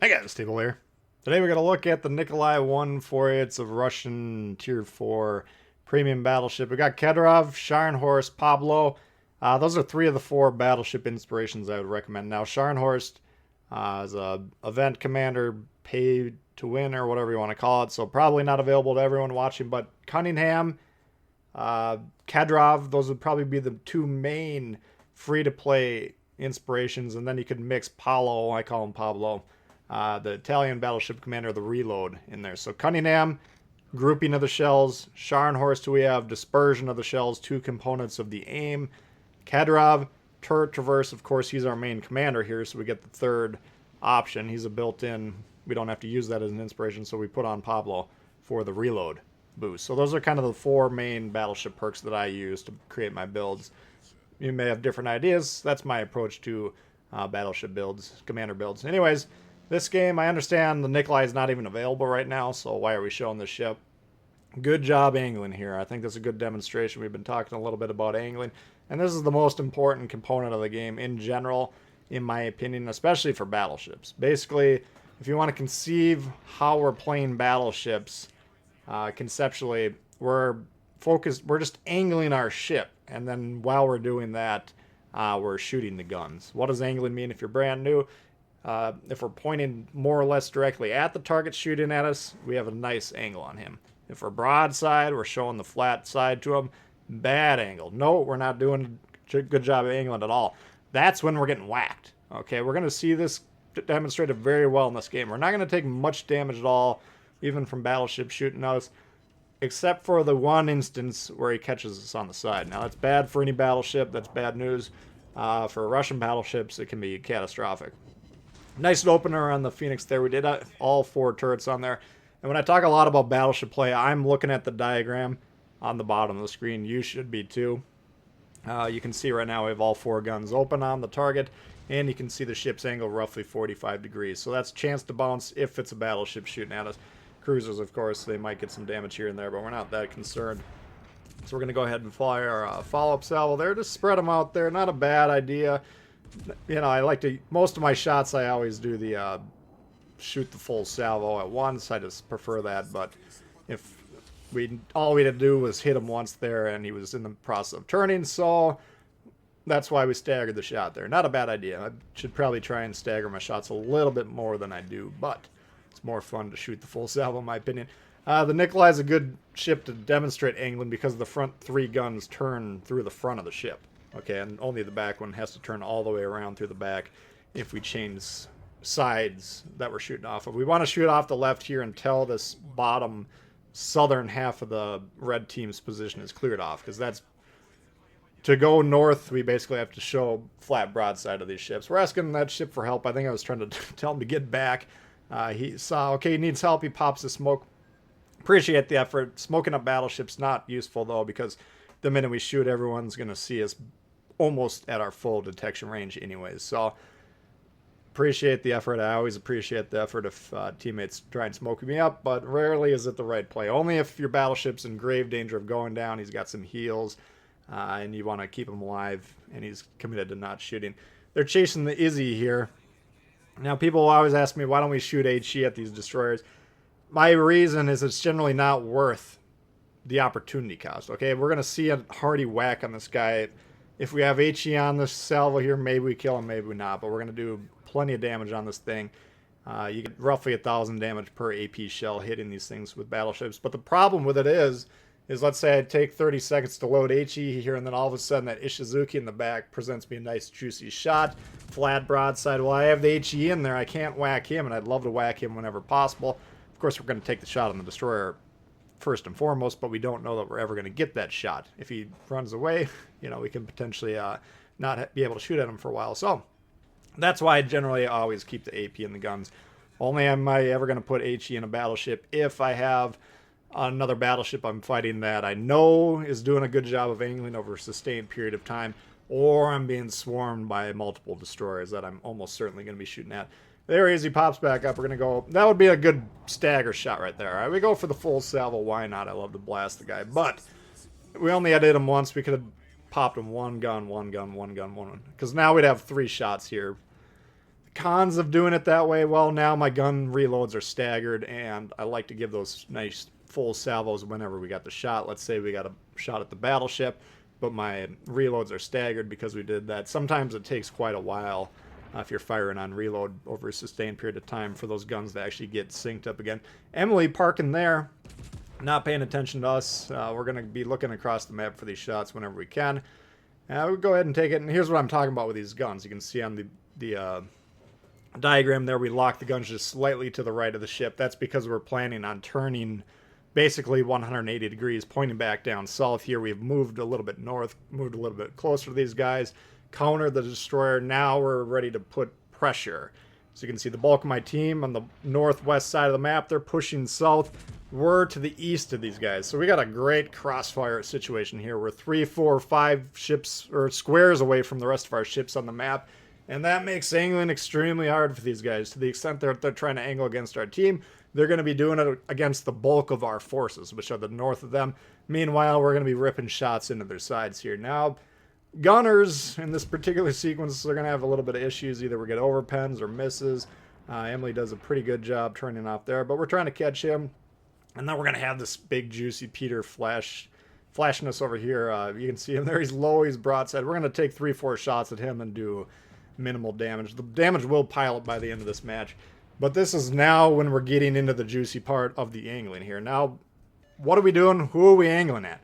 Hey guys, Tbull here. Today we're going to look at the Nikolai I for you. It's a Russian Tier 4 premium battleship. We got Kedrov, Scharnhorst, Pablo. Those are three of the four battleship inspirations I would recommend. Now, Scharnhorst is a event commander, pay to win, or whatever you want to call it, so probably not available to everyone watching, but Cunningham, Kedrov, those would probably be the two main free-to-play inspirations, and then you could mix Paolo, I call him Pablo, the Italian battleship commander, the Reload in there. So Cunningham, grouping of the shells. Scharnhorst, we have dispersion of the shells, two components of the aim. Kedrov, turret traverse. Of course, he's our main commander here, so we get the third option. He's a built-in. We don't have to use that as an inspiration, so we put on Pablo for the Reload boost. So those are kind of the four main battleship perks that I use to create my builds. You may have different ideas. That's my approach to battleship builds, commander builds. Anyways, this game, I understand the Nikolai is not even available right now, so why are we showing this ship? Good job angling here. I think that's a good demonstration. We've been talking a little bit about angling, and this is the most important component of the game in general, in my opinion, especially for battleships. Basically, if you want to conceive how we're playing battleships, conceptually, we're just angling our ship, and then while we're doing that, we're shooting the guns. What does angling mean if you're brand new? If we're pointing more or less directly at the target shooting at us, we have a nice angle on him. If we're broadside, we're showing the flat side to him. Bad angle. No, we're not doing a good job of angling at all. That's when we're getting whacked. Okay, we're going to see this demonstrated very well in this game. We're not going to take much damage at all, even from battleships shooting us, except for the one instance where he catches us on the side. Now, that's bad for any battleship. That's bad news. For Russian battleships, it can be catastrophic. Nice opener on the Phoenix there. We did all four turrets on there. And when I talk a lot about battleship play, I'm looking at the diagram on the bottom of the screen. You should be too. You can see right now we have all four guns open on the target, and you can see the ship's angle roughly 45 degrees. So that's a chance to bounce if it's a battleship shooting at us. Cruisers, of course, they might get some damage here and there, but we're not that concerned. So we're going to go ahead and fire our follow-up salvo there. Just spread them out there. Not a bad idea. You know, I like to, most of my shots I always do the shoot the full salvo at once. I just prefer that, but if all we had to do was hit him once there and he was in the process of turning, so that's why we staggered the shot there. Not a bad idea. I should probably try and stagger my shots a little bit more than I do, but it's more fun to shoot the full salvo in my opinion. The Nikolai is a good ship to demonstrate angling because the front three guns turn through the front of the ship. Okay, and only the back one has to turn all the way around through the back if we change sides that we're shooting off of. We want to shoot off the left here until this bottom southern half of the red team's position is cleared off, because that's to go north. We basically have to show flat broadside of these ships. We're asking that ship for help. I think I was trying to tell him to get back. He saw, okay, he needs help. He pops the smoke. Appreciate the effort. Smoking up battleships not useful though, because the minute we shoot, everyone's going to see us almost at our full detection range anyways. So appreciate the effort. I always appreciate the effort if teammates try and smoke me up, but rarely is it the right play. Only if your battleship's in grave danger of going down, he's got some heals, and you want to keep him alive, and he's committed to not shooting. They're chasing the Izzy here. Now, people always ask me, why don't we shoot HE at these destroyers? My reason is it's generally not worth the opportunity cost. Okay, we're going to see a hearty whack on this guy. If we have HE on this salvo here, maybe we kill him, maybe not, but we're going to do plenty of damage on this thing. You get roughly 1,000 damage per AP shell hitting these things with battleships. But the problem with it is let's say I take 30 seconds to load HE here, and then all of a sudden that Ishizuki in the back presents me a nice juicy shot, flat broadside. Well, I have the HE in there, I can't whack him, and I'd love to whack him whenever possible. Of course, we're going to take the shot on the destroyer first and foremost, but we don't know that we're ever going to get that shot. If he runs away, you know, we can potentially not be able to shoot at him for a while. So that's why I generally always keep the AP in the guns. Only am I ever going to put HE in a battleship if I have another battleship I'm fighting that I know is doing a good job of angling over a sustained period of time, or I'm being swarmed by multiple destroyers that I'm almost certainly going to be shooting at. There he is. He pops back up. We're going to go. That would be a good stagger shot right there. All right, we go for the full salvo. Why not? I love to blast the guy. But we only had hit him once. We could have popped him one gun, one gun, one gun, one. Because now we'd have three shots here. Cons of doing it that way, well, now my gun reloads are staggered, and I like to give those nice full salvos whenever we got the shot. Let's say we got a shot at the battleship, but my reloads are staggered because we did that. Sometimes it takes quite a while if you're firing on reload over a sustained period of time for those guns to actually get synced up again. Emily parking there, not paying attention to us. We're going to be looking across the map for these shots whenever we can. We'll go ahead and take it, and here's what I'm talking about with these guns. You can see on the diagram there, we lock the guns just slightly to the right of the ship. That's because we're planning on turning basically 180 degrees, pointing back down south here. We've moved a little bit north, moved a little bit closer to these guys, countered the destroyer. Now we're ready to put pressure. So you can see the bulk of my team on the northwest side of the map. They're pushing south. We're to the east of these guys. So we got a great crossfire situation here. We're 3, 4, 5 ships or squares away from the rest of our ships on the map. And that makes angling extremely hard for these guys. To the extent that they're trying to angle against our team, they're going to be doing it against the bulk of our forces, which are the north of them. Meanwhile, we're going to be ripping shots into their sides here. Now, gunners in this particular sequence, they're going to have a little bit of issues. Either we get overpens or misses. Emily does a pretty good job turning off there, but we're trying to catch him. And then we're going to have this big, juicy Peter flashing us over here. You can see him there. He's low. He's broadside. We're going to take 3, 4 shots at him and do minimal damage. The damage will pile up by the end of this match. But this is now when we're getting into the juicy part of the angling here. Now, what are we doing? Who are we angling at?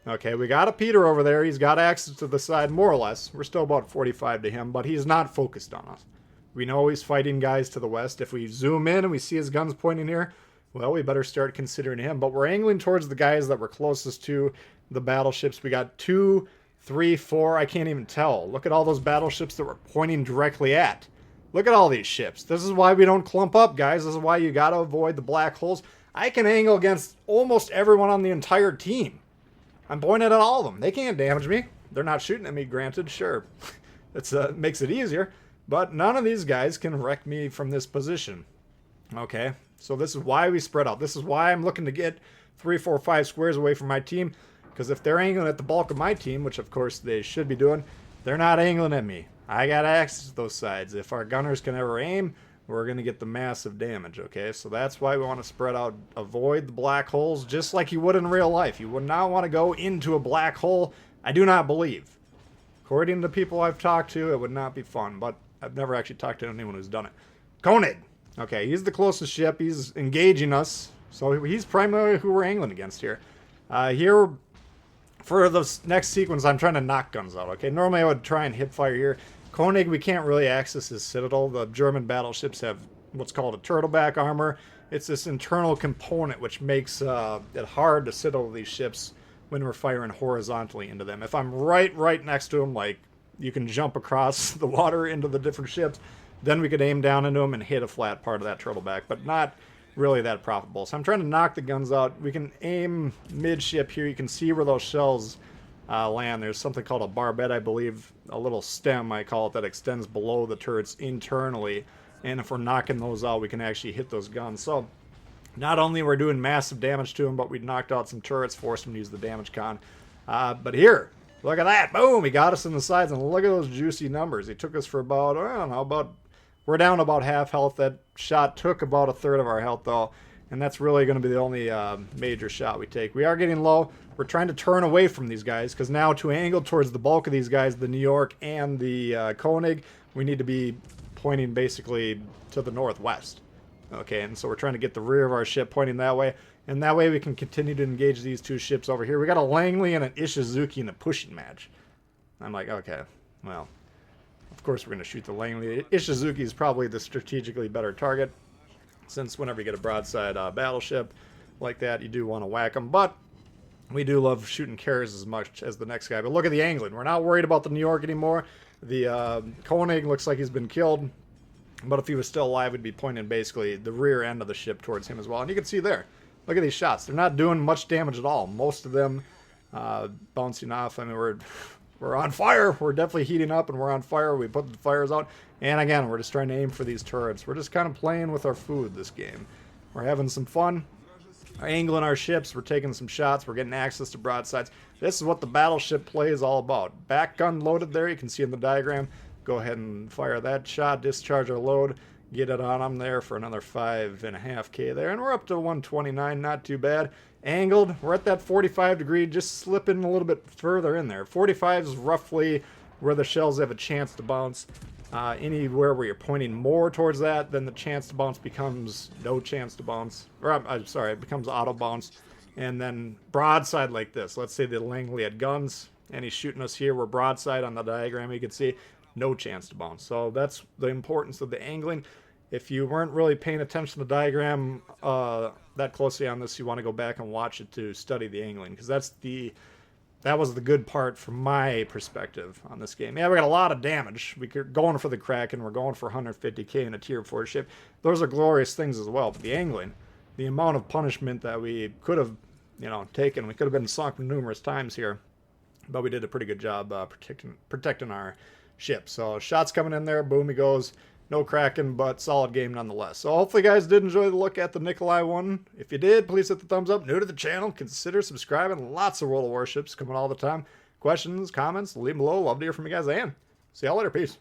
Okay, we got a Peter over there. He's got access to the side, more or less. We're still about 45 to him, but he's not focused on us. We know he's fighting guys to the west. If we zoom in and we see his guns pointing here, well, we better start considering him. But we're angling towards the guys that were closest to the battleships. We got 2, 3, 4, I can't even tell. Look at all those battleships that we're pointing directly at. Look at all these ships. This is why we don't clump up, guys. This is why you got to avoid the black holes. I can angle against almost everyone on the entire team. I'm pointing at all of them. They can't damage me. They're not shooting at me, granted, sure. It makes it easier. But none of these guys can wreck me from this position. Okay, so this is why we spread out. This is why I'm looking to get 3, 4, 5 squares away from my team. Because if they're angling at the bulk of my team, which of course they should be doing, they're not angling at me. I got access to those sides. If our gunners can ever aim, we're going to get the massive damage, okay? So that's why we want to spread out, avoid the black holes, just like you would in real life. You would not want to go into a black hole, I do not believe. According to people I've talked to, it would not be fun, but I've never actually talked to anyone who's done it. Koenig! Okay, he's the closest ship. He's engaging us, so he's primarily who we're angling against here. Here, for the next sequence, I'm trying to knock guns out, okay? Normally I would try and hip fire here. Koenig, we can't really access his citadel. The German battleships have what's called a turtleback armor. It's this internal component which makes it hard to citadel these ships when we're firing horizontally into them. If I'm right next to them, like you can jump across the water into the different ships, then we could aim down into them and hit a flat part of that turtleback, but not really that profitable. So I'm trying to knock the guns out. We can aim midship here. You can see where those shells land. There's something called a barbette, I believe, a little stem, I call it, that extends below the turrets internally. And if we're knocking those out, we can actually hit those guns. So not only we're doing massive damage to them, but we knocked out some turrets, forced them to use the damage con. But here, look at that. Boom! He got us in the sides, and look at those juicy numbers. He took us for about, I don't know, we're down about half health. That shot took about a third of our health, though. And that's really going to be the only major shot we take. We are getting low. We're trying to turn away from these guys, because now to angle towards the bulk of these guys, the New York and the Koenig, we need to be pointing basically to the northwest. Okay, and so we're trying to get the rear of our ship pointing that way, and that way we can continue to engage these two ships over here. We got a Langley and an Ishizuki in a pushing match. I'm like, okay, well, of course we're going to shoot the Langley. Ishizuki is probably the strategically better target, since whenever you get a broadside battleship like that, you do want to whack them. But we do love shooting carriers as much as the next guy. But look at the angling. We're not worried about the New York anymore. The Koenig looks like he's been killed. But if he was still alive, we'd be pointing basically the rear end of the ship towards him as well. And you can see there. Look at these shots. They're not doing much damage at all. Most of them bouncing off. I mean, we're on fire. We're definitely heating up, and we're on fire. We put the fires out. And again, we're just trying to aim for these turrets. We're just kind of playing with our food this game. We're having some fun. We're angling our ships. We're taking some shots. We're getting access to broadsides. This is what the battleship play is all about. Back gun loaded there. You can see in the diagram. go ahead and fire that shot, discharge our load, get it on them there for another 5.5K there. And we're up to 129, not too bad. Angled, we're at that 45 degree, just slipping a little bit further in there. 45 is roughly where the shells have a chance to bounce. Anywhere where you're pointing more towards that, then the chance to bounce becomes no chance to bounce. Or, I'm sorry, it becomes auto bounce. And then broadside like this. Let's say the Langley had guns, and he's shooting us here. We're broadside on the diagram. You can see no chance to bounce. So that's the importance of the angling. If you weren't really paying attention to the diagram that closely on this, you want to go back and watch it to study the angling, because that was the good part from my perspective on this game. Yeah, we got a lot of damage. We're going for the Kraken. We're going for 150K in a tier 4 ship. Those are glorious things as well. But the angling, the amount of punishment that we could have, taken, we could have been sunk numerous times here. But we did a pretty good job protecting our ship. So shots coming in there. Boom, he goes. No Kraken, but solid game nonetheless. So hopefully you guys did enjoy the look at the Nikolai I. If you did, please hit the thumbs up. New to the channel, consider subscribing. Lots of World of Warships coming all the time. Questions, comments, leave them below. Love to hear from you guys. And see y'all later. Peace.